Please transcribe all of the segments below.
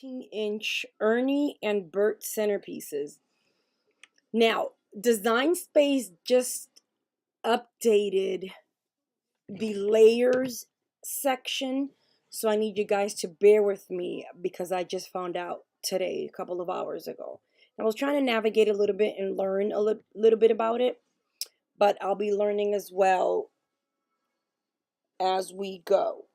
15-inch Ernie and Bert centerpieces. Now, Design Space just updated the layers section, so I need you guys to bear with me because I just found out today, a couple of hours ago. I was trying to navigate a little bit and learn a little bit about it, but I'll be learning as well as we go.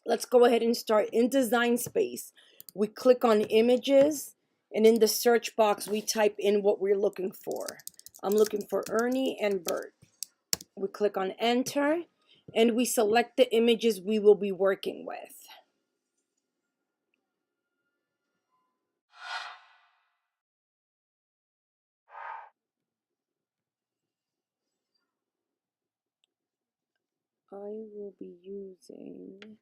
Let's go ahead and start. In Design Space, we click on Images, and in the search box, we type in what we're looking for. I'm looking for Ernie and Bert. We click on Enter, and we select the images we will be working with. I will be using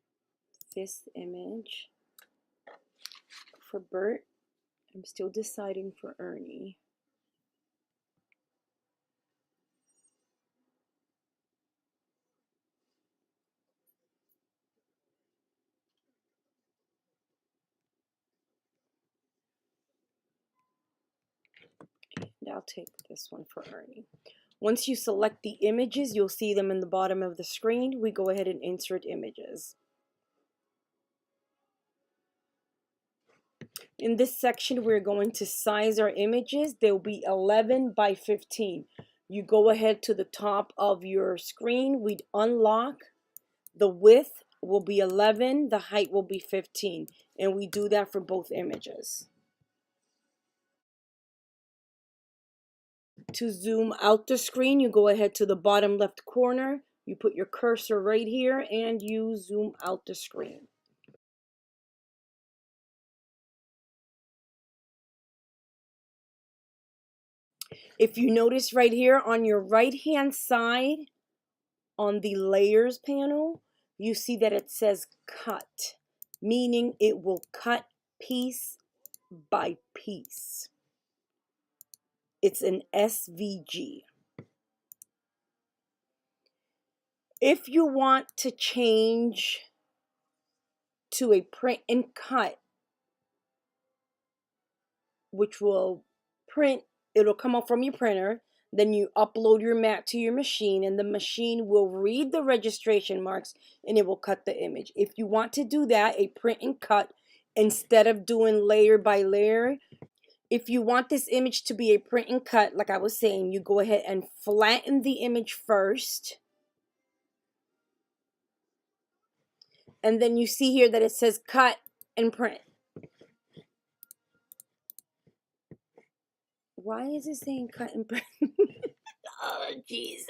this image for Bert. I'm still deciding for Ernie. And I'll take this one for Ernie. Once you select the images, you'll see them in the bottom of the screen. We go ahead and insert images. In this section, we're going to size our images. They'll be 11 by 15. You go ahead to the top of your screen. We'd unlock. The width will be 11. The height will be 15. And we do that for both images. To zoom out the screen, you go ahead to the bottom left corner. You put your cursor right here and you zoom out the screen. If you notice right here on your right hand side on the layers panel, you see that it says cut, meaning it will cut piece by piece. It's an SVG. If you want to change to a print and cut, which will print, it'll come up from your printer, then you upload your mat to your machine, and the machine will read the registration marks and it will cut the image. If you want to do that, a print and cut, instead of doing layer by layer, if you want this image to be a print and cut, like I was saying, you go ahead and flatten the image first. And then you see here that it says cut and print. Why is it saying cut and print? Oh, Jesus.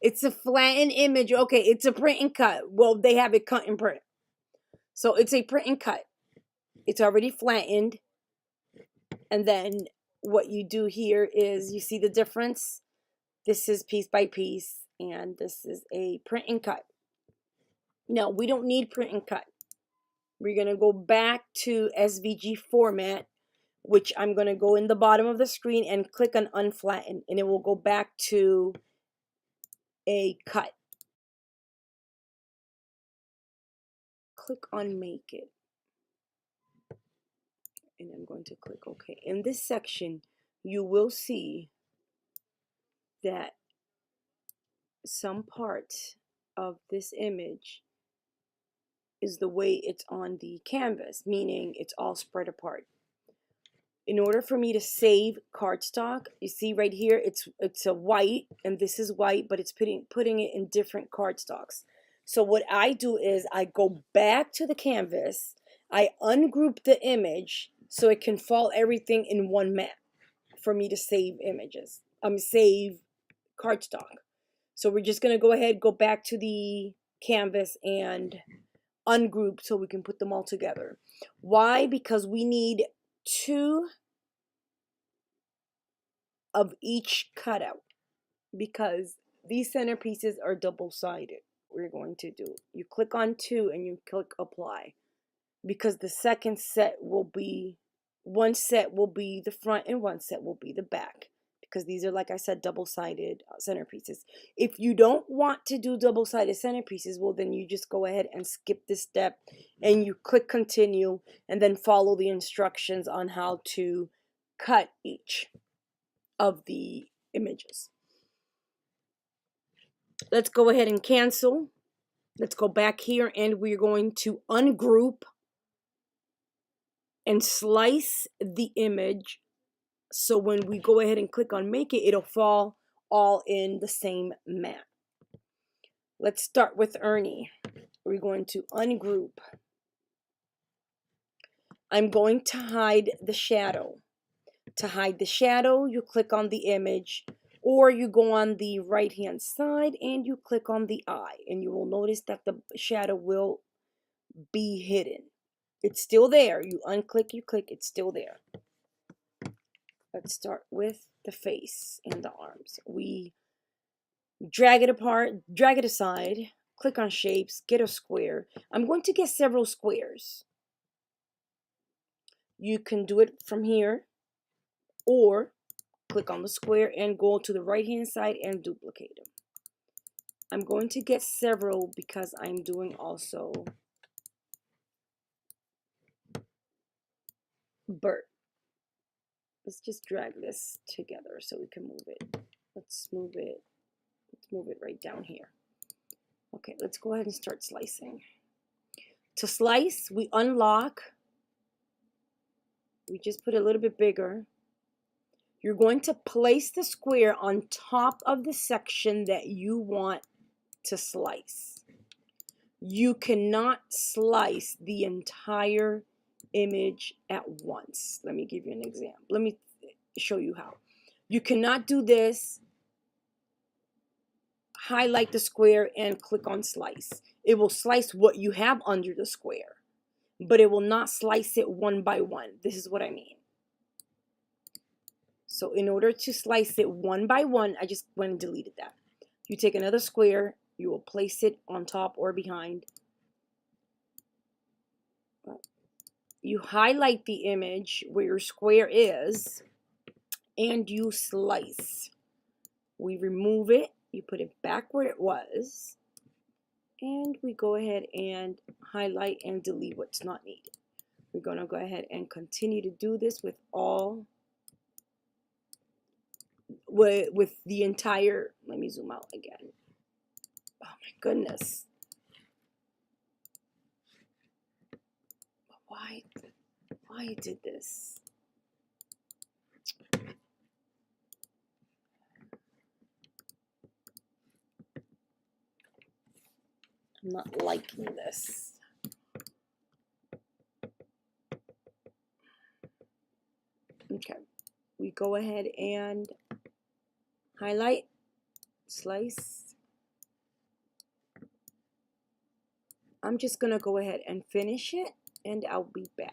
It's a flattened image. Okay, it's a print and cut. Well, they have it cut and print. So it's a print and cut. It's already flattened. And then what you do here is, you see the difference? This is piece by piece, and this is a print and cut. No, we don't need print and cut. We're going to go back to SVG format, which I'm going to go in the bottom of the screen and click on unflatten, and it will go back to a cut. Click on make it. And I'm going to click OK. In this section, you will see that some parts of this image is the way it's on the canvas, meaning it's all spread apart. In order for me to save cardstock, you see right here, it's a white, and this is white, but it's putting it in different cardstocks. So what I do is I go back to the canvas, I ungroup the image so it can fall everything in one map for me to save images. Save cardstock. So we're just gonna go ahead, go back to the canvas and ungroup so we can put them all together. Why? Because we need 2 of each cutout, because these centerpieces are double-sided. We're going to do, you click on 2 and you click apply, because the second set will be, one set will be the front and one set will be the back, because these are, like I said, double-sided centerpieces. If you don't want to do double-sided centerpieces, well, then you just go ahead and skip this step and you click continue and then follow the instructions on how to cut each of the images. Let's go ahead and cancel. Let's go back here and we're going to ungroup and slice the image. So when we go ahead and click on make it, it'll fall all in the same mat. Let's start with Ernie. We're going to ungroup. I'm going to hide the shadow. To hide the shadow, you click on the image, or you go on the right hand side and you click on the eye, and you will notice that the shadow will be hidden. It's still there. You unclick, you click, it's still there. Let's start with the face and the arms. We drag it apart, drag it aside, click on shapes, get a square. I'm going to get several squares. You can do it from here, or click on the square and go to the right hand side and duplicate them. I'm going to get several because I'm doing also Bert. Let's just drag this together so we can move it. Let's move it right down here. Okay, let's go ahead and start slicing. To slice, we unlock. We just put it a little bit bigger. You're going to place the square on top of the section that you want to slice. You cannot slice the entire image at once. Let me give you an example. Let me show you how. You cannot do this, highlight the square and click on slice. It will slice what you have under the square, but it will not slice it one by one. This is what I mean. So in order to slice it one by one, I just went and deleted that. You take another square, you will place it on top or behind. You highlight the image where your square is, and you slice. We remove it, you put it back where it was, and we go ahead and highlight and delete what's not needed. We're going to go ahead and continue to do this with all, with the entire, let me zoom out again. Oh my goodness. Why I did this? I'm not liking this. Okay, we go ahead and highlight, slice. I'm just gonna go ahead and finish it, and I'll be back.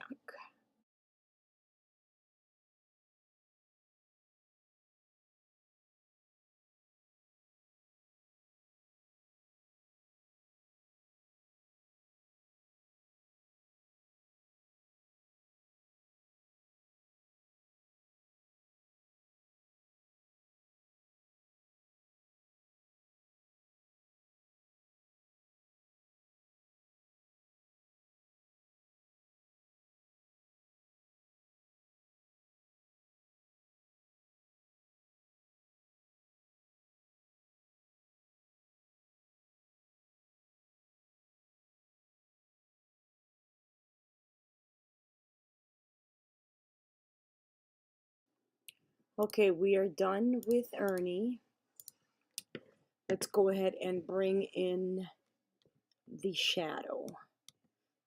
Okay, we are done with Ernie. Let's go ahead and bring in the shadow.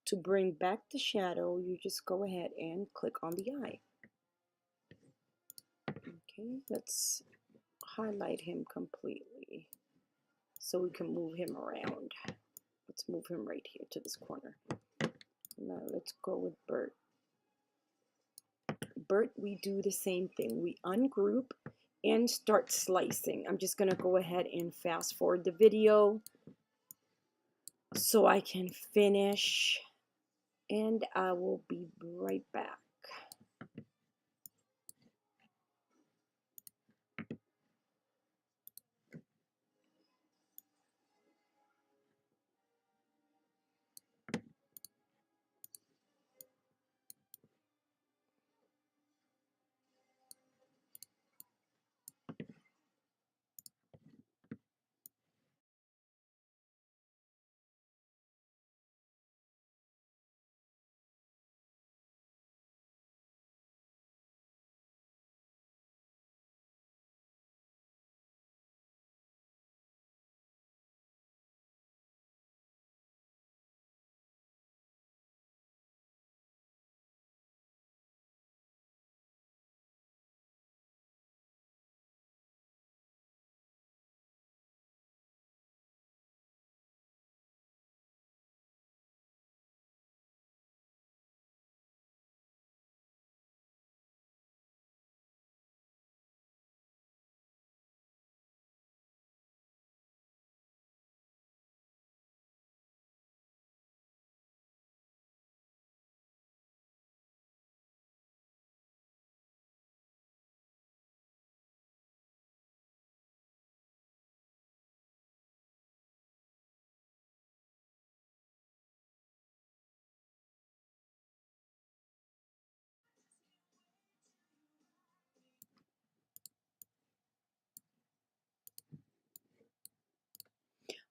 To bring back the shadow, you just go ahead and click on the eye. Okay, let's highlight him completely so we can move him around. Let's move him right here to this corner. Now let's go with Bert. Bert, we do the same thing. We ungroup and start slicing. I'm just going to go ahead and fast forward the video so I can finish, and I will be right back.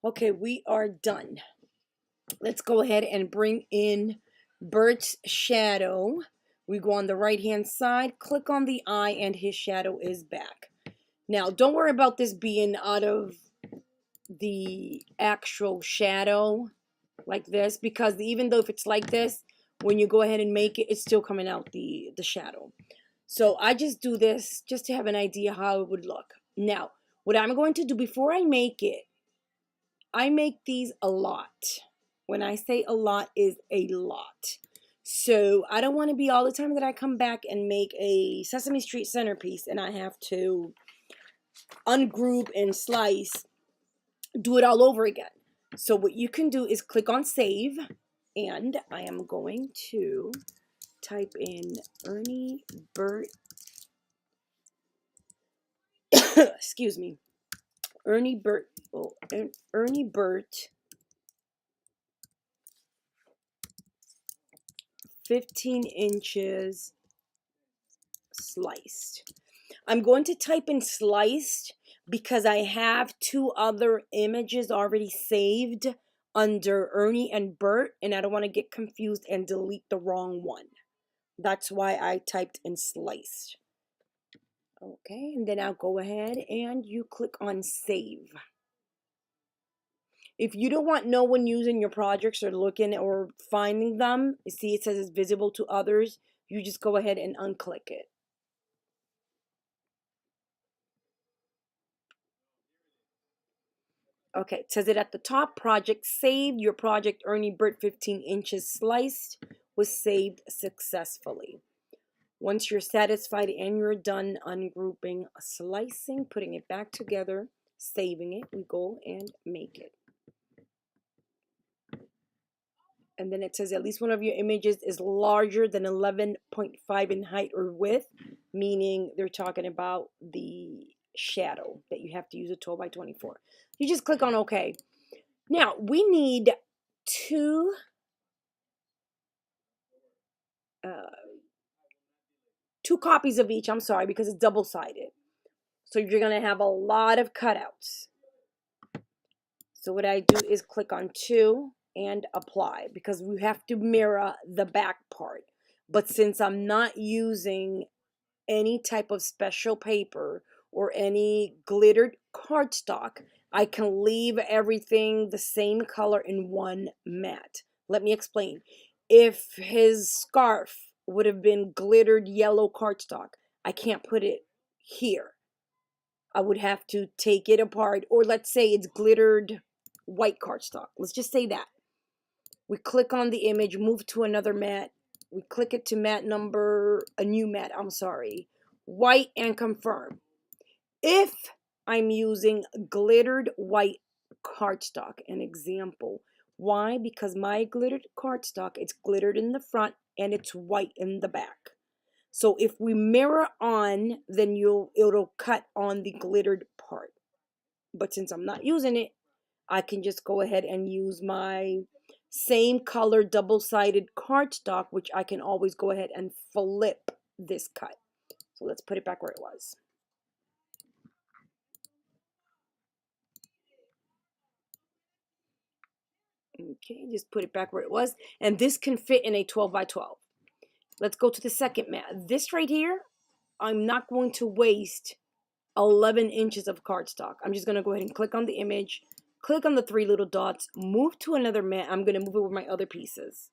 Okay, we are done. Let's go ahead and bring in Bert's shadow. We go on the right hand side, click on the eye, and his shadow is back. Now, don't worry about this being out of the actual shadow like this, because even though if it's like this, when you go ahead and make it, it's still coming out the shadow. So I just do this just to have an idea how it would look. Now, what I'm going to do before I make it, I make these a lot. When I say a lot, is a lot. So I don't want to be all the time that I come back and make a Sesame Street centerpiece and I have to ungroup and slice, do it all over again. So what you can do is click on save, and I am going to type in Ernie Bert, excuse me, Ernie Bert, Ernie Bert 15 inches sliced. I'm going to type in sliced because I have two other images already saved under Ernie and Bert, and I don't want to get confused and delete the wrong one. That's why I typed in sliced. Okay, and then I'll go ahead and you click on save. If you don't want no one using your projects or looking or finding them, you see it says it's visible to others, you just go ahead and unclick it. Okay, it says it at the top, project saved. Your project Ernie Bert 15 inches sliced was saved successfully. Once you're satisfied and you're done ungrouping, slicing, putting it back together, saving it, we go and make it. And then it says at least one of your images is larger than 11.5 in height or width, meaning they're talking about the shadow that you have to use a 12 by 24. You just click on OK. Now, we need two copies of each, I'm sorry, because it's double-sided. So you're going to have a lot of cutouts. So what I do is click on 2 and apply, because we have to mirror the back part. But since I'm not using any type of special paper or any glittered cardstock, I can leave everything the same color in one mat. Let me explain. If his scarf would have been glittered yellow cardstock, I can't put it here. I would have to take it apart, or let's say it's glittered white cardstock. Let's just say that. We click on the image, move to another mat. We click it to mat number, a new mat, I'm sorry, white, and confirm. If I'm using glittered white cardstock, an example. Why? Because my glittered cardstock, it's glittered in the front and it's white in the back. So if we mirror on, then it'll cut on the glittered part. But since I'm not using it, I can just go ahead and use my same color double-sided cardstock, which I can always go ahead and flip this cut. So let's put it back where it was. Okay, just put it back where it was. And this can fit in a 12 by 12. Let's go to the second mat. This right here, I'm not going to waste 11 inches of cardstock. I'm just going to go ahead and click on the image, click on the 3 little dots, move to another mat. I'm going to move it with my other pieces.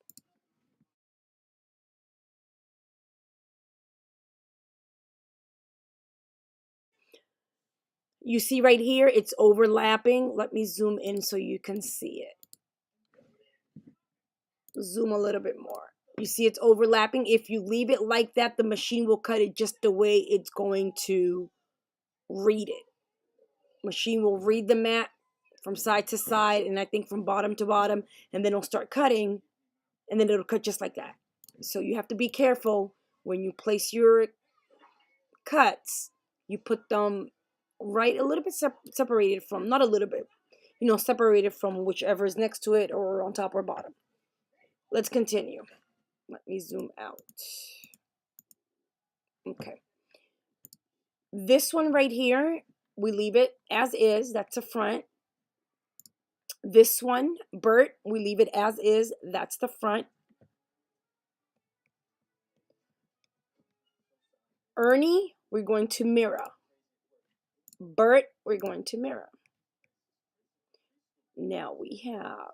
You see right here, it's overlapping. Let me zoom in so you can see it. Zoom a little bit more. You see it's overlapping. If you leave it like that, the machine will cut it just the way it's going to read it. Machine will read the mat from side to side, and I think from bottom to bottom, and then it'll start cutting, and then it'll cut just like that. So you have to be careful when you place your cuts. You put them right a little bit separated from, not a little bit, separated from whichever is next to it or on top or bottom. Let's continue. Let me zoom out. Okay. This one right here, we leave it as is. That's the front. This one, Bert, we leave it as is. That's the front. Ernie, we're going to mirror. Bert, we're going to mirror. Now we have,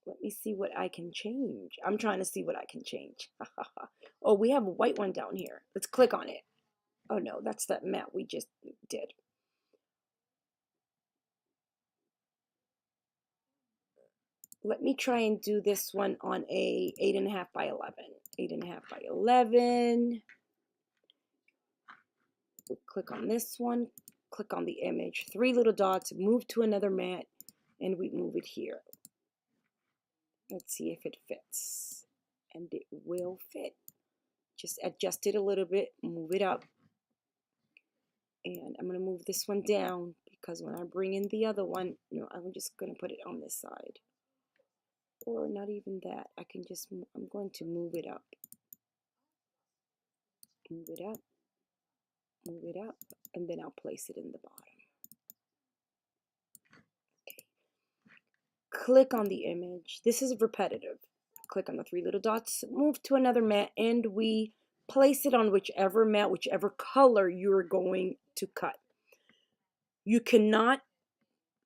let me see what I can change. I'm trying to see what I can change. Oh, we have a white one down here. Let's click on it. Oh no, that's that matte we just did. Let me try and do this one on a 8.5 by 11. 8.5 by 11. We'll click on this one. Click on the image. 3 little dots. Move to another mat, and we move it here. Let's see if it fits, and it will fit. Just adjust it a little bit. Move it up, and I'm gonna move this one down because when I bring in the other one, no, I'm just gonna put it on this side. Or not even that. I can just, I'm going to move it up. Move it up. Move it up. And then I'll place it in the bottom. Okay. Click on the image. This is repetitive. Click on the 3 little dots. Move to another mat. And we place it on whichever mat, whichever color you're going to cut. You cannot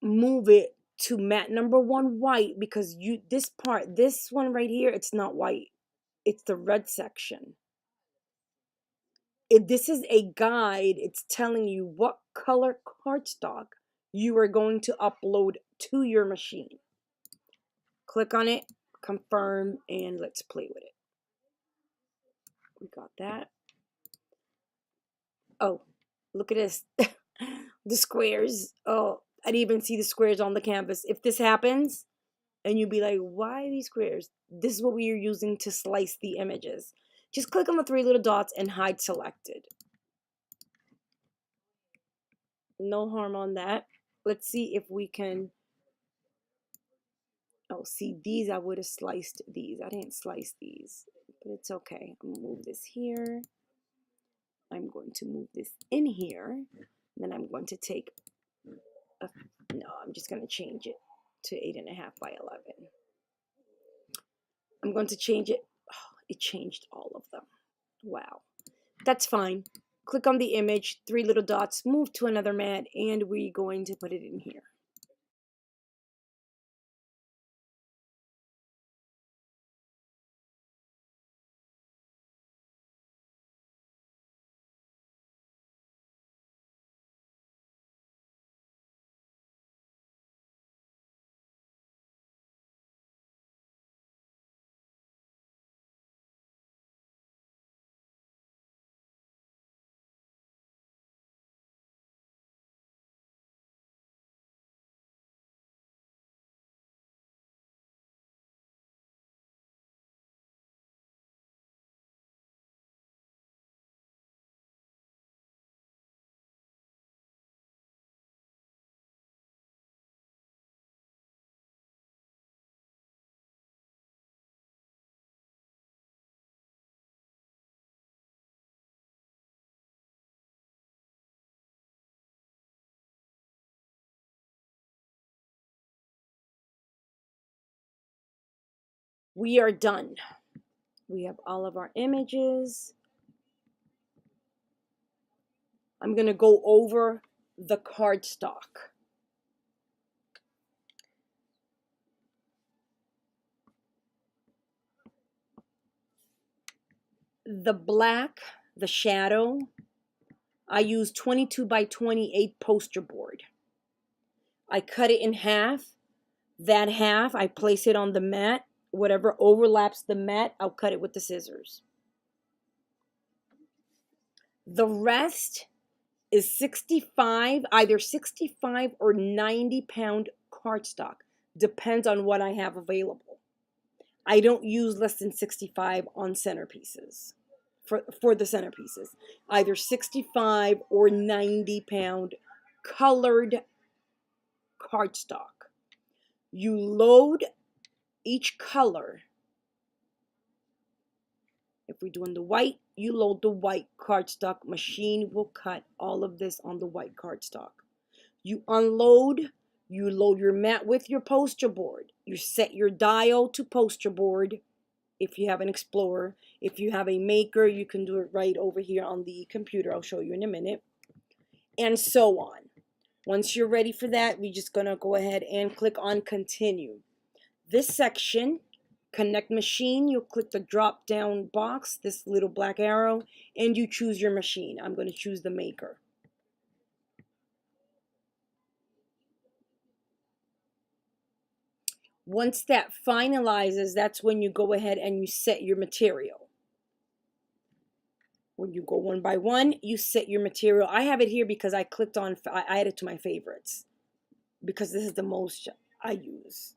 move it to mat number 1 white because this one right here, it's not white. It's the red section. If this is a guide, it's telling you what color cardstock you are going to upload to your machine. Click on it, confirm, and let's play with it. We got that. Oh, look at this. The squares. Oh, I didn't even see the squares on the canvas. If this happens, and you'd be like, why these squares? This is what we are using to slice the images. Just click on the 3 little dots and hide selected. No harm on that. Let's see if we can. Oh, see, these I would have sliced these. I didn't slice these, but it's okay. I'm gonna move this here. I'm going to move this in here. Then I'm going to take no, I'm just going to change it to 8.5 by 11. I'm going to change it. Oh, it changed all of them. Wow. That's fine. Click on the image, 3 little dots, move to another mat, and we're going to put it in here. We are done. We have all of our images. I'm going to go over the cardstock. The black, the shadow, I use 22 by 28 poster board. I cut it in half. That half, I place it on the mat. Whatever overlaps the mat, I'll cut it with the scissors. The rest is 65, either 65 or 90 pound cardstock. Depends on what I have available. I don't use less than 65 on centerpieces. For the centerpieces, either 65 or 90 pound colored cardstock. You load each color. If we're doing the white, you load the white cardstock. Machine will cut all of this on the white cardstock. You unload You load your mat with your poster board. You set your dial to poster board if you have an Explorer. If you have a Maker, you can do it right over here on the computer. I'll show you in a minute. And so on. Once you're ready for that, we're just going to go ahead and click on Continue. This section, Connect Machine, you'll click the drop down box, this little black arrow, and you choose your machine. I'm going to choose the Maker. Once that finalizes, that's when you go ahead and you set your material. When you go one by one, you set your material. I have it here because I clicked on, I added it to my favorites because this is the most I use.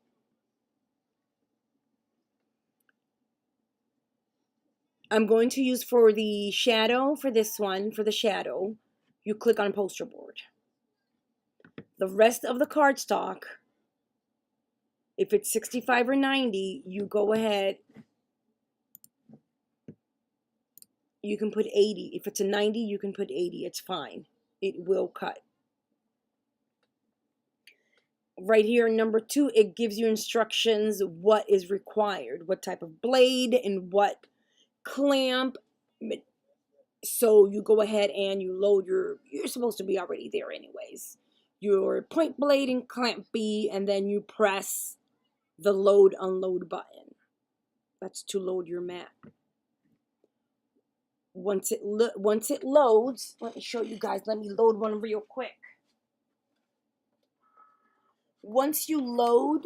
I'm going to use for the shadow, for this one, for the shadow, you click on poster board. The rest of the cardstock, if it's 65 or 90, you go ahead, you can put 80. If it's a 90, you can put 80. It's fine. It will cut. Right here in number 2, it gives you instructions what is required, what type of blade and what clamp. So you go ahead and you load you're supposed to be already there anyways, your point blade and clamp B, and then you press the load unload button. That's to load your mat. Once it loads, let me show you guys. Let me load one real quick. Once you load,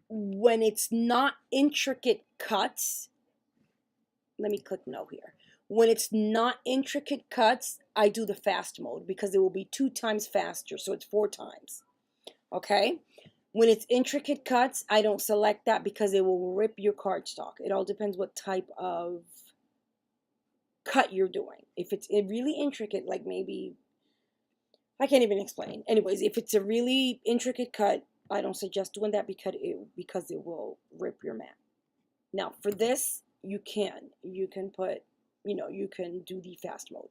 when it's not intricate cuts, let me click no here. When it's not intricate cuts, I do the fast mode because it will be 2 times faster, so it's 4 times. Okay? When it's intricate cuts, I don't select that because it will rip your cardstock. It all depends what type of cut you're doing. If it's really intricate, like maybe, I can't even explain. Anyways, if it's a really intricate cut, I don't suggest doing that because it will rip your mat. Now, for this, you can put, you can do the fast mode.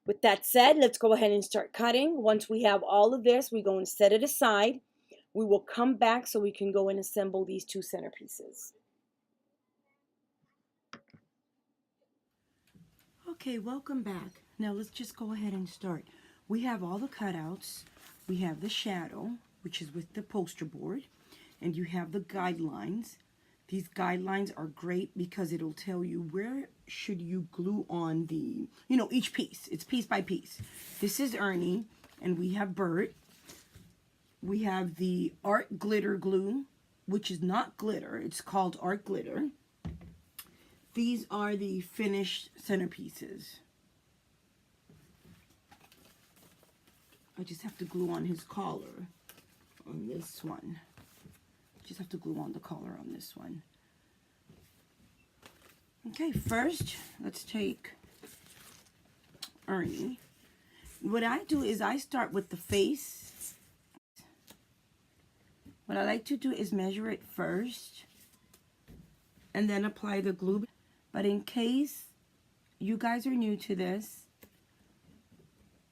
With that said, let's go ahead and start cutting. Once we have all of this, we go and set it aside. We will come back so we can go and assemble these 2 centerpieces. Okay, welcome back. Now let's just go ahead and start. We have all the cutouts. We have the shadow, which is with the poster board, and you have the guidelines. These guidelines are great because it'll tell you where should you glue on the, each piece. It's piece by piece. This is Ernie, and we have Bert. We have the art glitter glue, which is not glitter. It's called art glitter. These are the finished centerpieces. I just have to glue on his collar on this one. Just have to glue on the collar on this one. Okay, first, let's take Ernie. What I do is I start with the face. What I like to do is measure it first and then apply the glue. But in case you guys are new to this,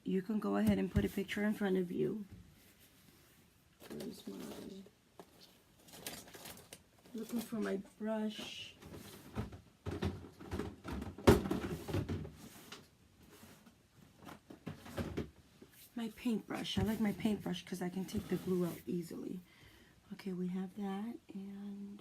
you can go ahead and put a picture in front of you. Where's looking for my brush. My paintbrush. I like my paintbrush because I can take the glue out easily. Okay, we have that, and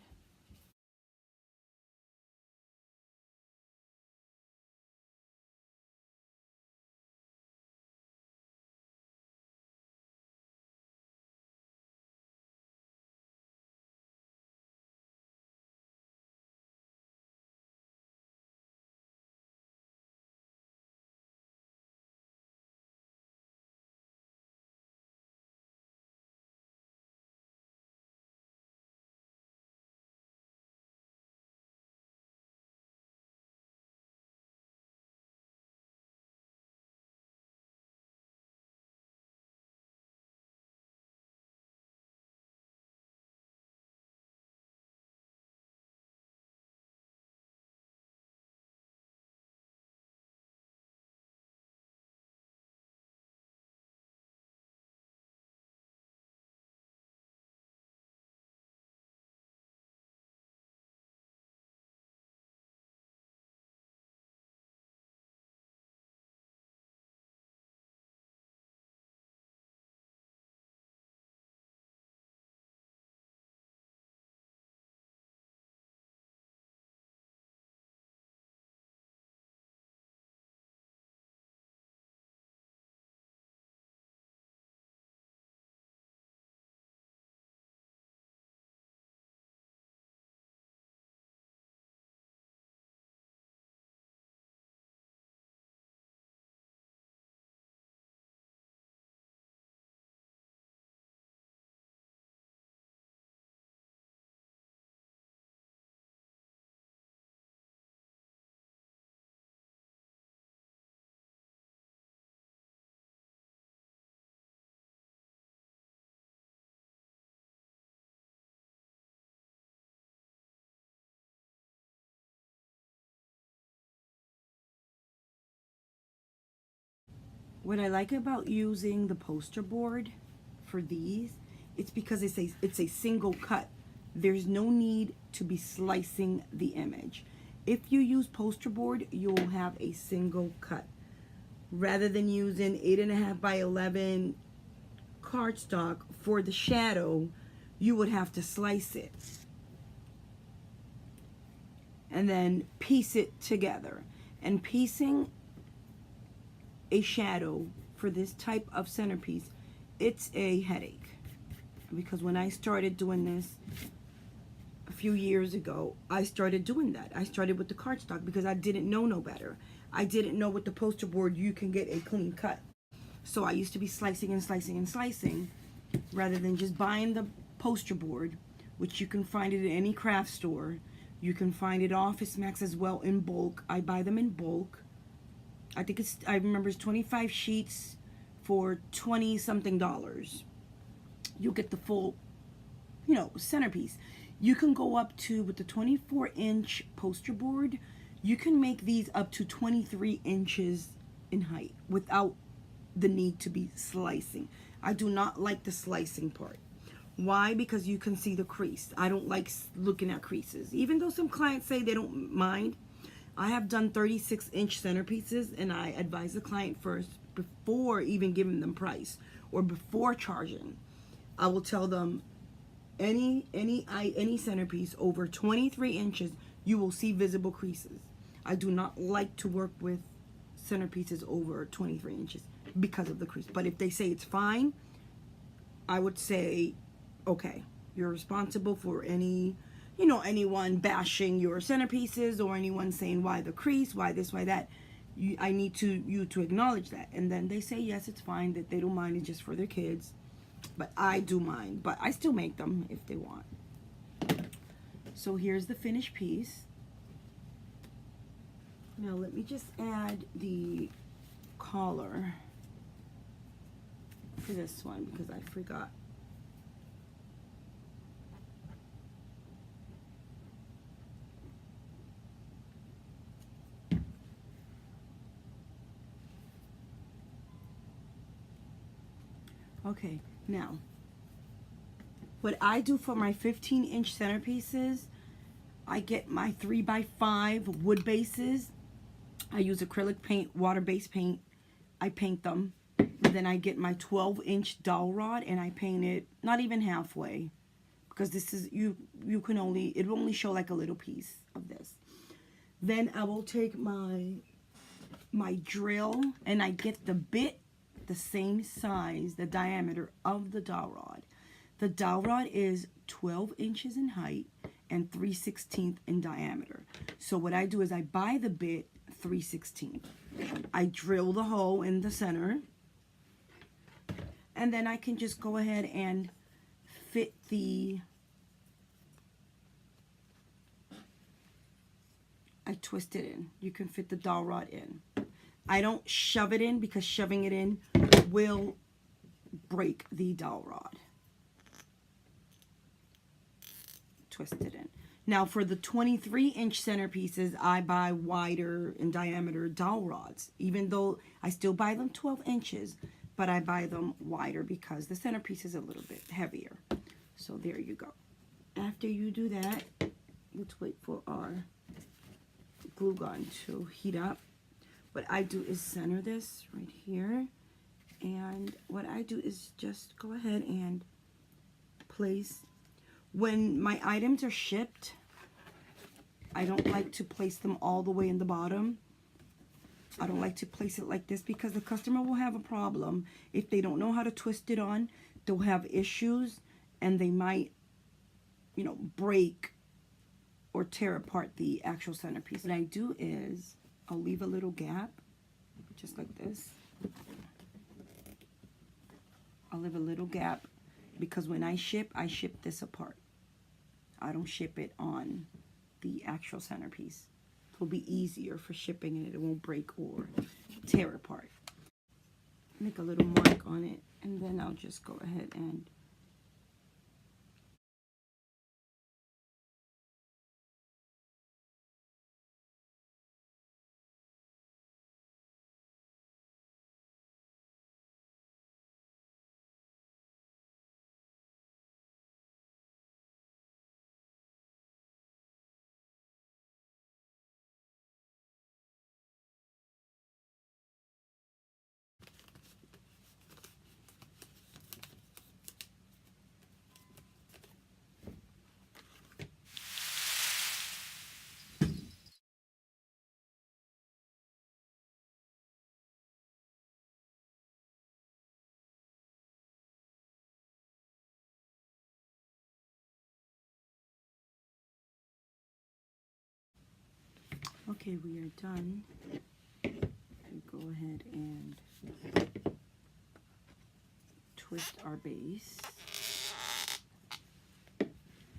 What I like about using the poster board for these, it's because it's a single cut. There's no need to be slicing the image. If you use poster board, you'll have a single cut. Rather than using 8.5 by 11 cardstock for the shadow, you would have to slice it and then piece it together. And piecing a shadow for this type of centerpiece, it's a headache. Because when I started doing this a few years ago, I started doing that. I started with the cardstock because I didn't know no better. I didn't know with the poster board you can get a clean cut. So I used to be slicing and slicing and slicing rather than just buying the poster board, which you can find it at any craft store. You can find it at Office Max as well in bulk. I buy them in bulk. I remember it's 25 sheets for 20 something dollars. You'll get the full, centerpiece. You can go up to, with the 24-inch poster board, you can make these up to 23 inches in height without the need to be slicing. I do not like the slicing part. Why? Because you can see the crease. I don't like looking at creases. Even though some clients say they don't mind, I have done 36-inch centerpieces, and I advise the client first before even giving them price or before charging. I will tell them any centerpiece over 23 inches, you will see visible creases. I do not like to work with centerpieces over 23 inches because of the crease. But if they say it's fine, I would say, okay, you're responsible for anyone bashing your centerpieces or anyone saying why the crease, why this, why that. I need you to acknowledge that. And then they say yes, it's fine, that they don't mind, it's just for their kids. But I do mind, but I still make them if they want. So here's the finished piece. Now let me just add the collar for this one because I forgot. Okay, now what I do for my 15-inch centerpieces, I get my 3x5 wood bases. I use acrylic paint, water-based paint. I paint them. And then I get my 12-inch dowel rod and I paint it not even halfway, because this is, it will only show like a little piece of this. Then I will take my drill and I get the bit the same size, the diameter of the dowel rod. The dowel rod is 12 inches in height and 3/16 in diameter. So what I do is I buy the bit 3/16. I drill the hole in the center, and then I can just go ahead and fit I twist it in. You can fit the dowel rod in. I don't shove it in because shoving it in will break the dowel rod. Twist it in. Now for the 23-inch centerpieces, I buy wider in diameter dowel rods. Even though I still buy them 12 inches, but I buy them wider because the centerpiece is a little bit heavier. So there you go. After you do that, let's wait for our glue gun to heat up. What I do is center this right here, and what I do is just go ahead and place. When my items are shipped, I don't like to place them all the way in the bottom. I don't like to place it like this because the customer will have a problem. If they don't know how to twist it on, they'll have issues and they might, break or tear apart the actual centerpiece. What I do is I'll leave a little gap, just like this. I'll leave a little gap because when I ship this apart. I don't ship it on the actual centerpiece. It'll be easier for shipping and it won't break or tear apart. Make a little mark on it, and then I'll just go ahead and Okay, we are done. We go ahead and twist our base.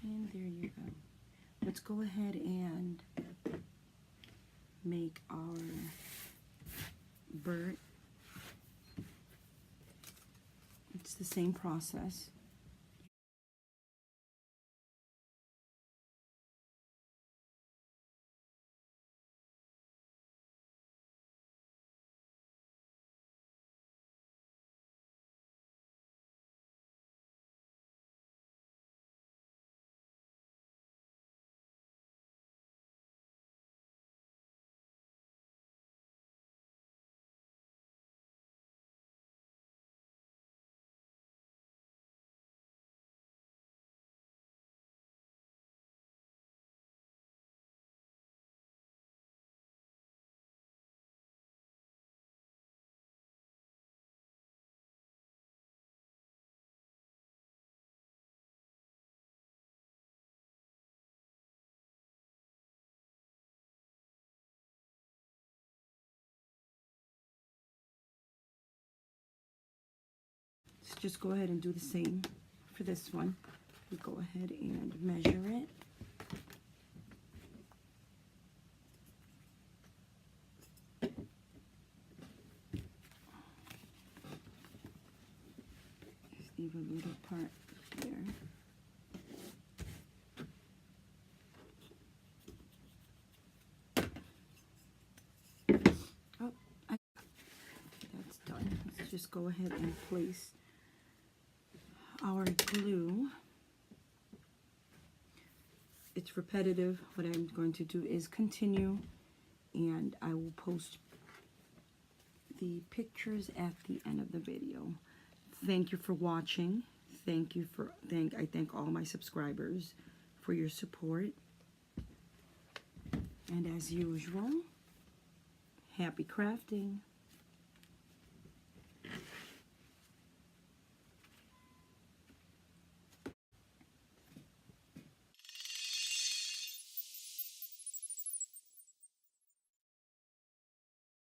And there you go. Let's go ahead and make our Bert. It's the same process. Let's just go ahead and do the same for this one. We go ahead and measure it. Just leave a little part there. Oh, that's done. Let's just go ahead and place our glue. It's repetitive. What I'm going to do is continue, and I will post the pictures at the end of the video. Thank you for watching. I thank all my subscribers for your support. And as usual, happy crafting.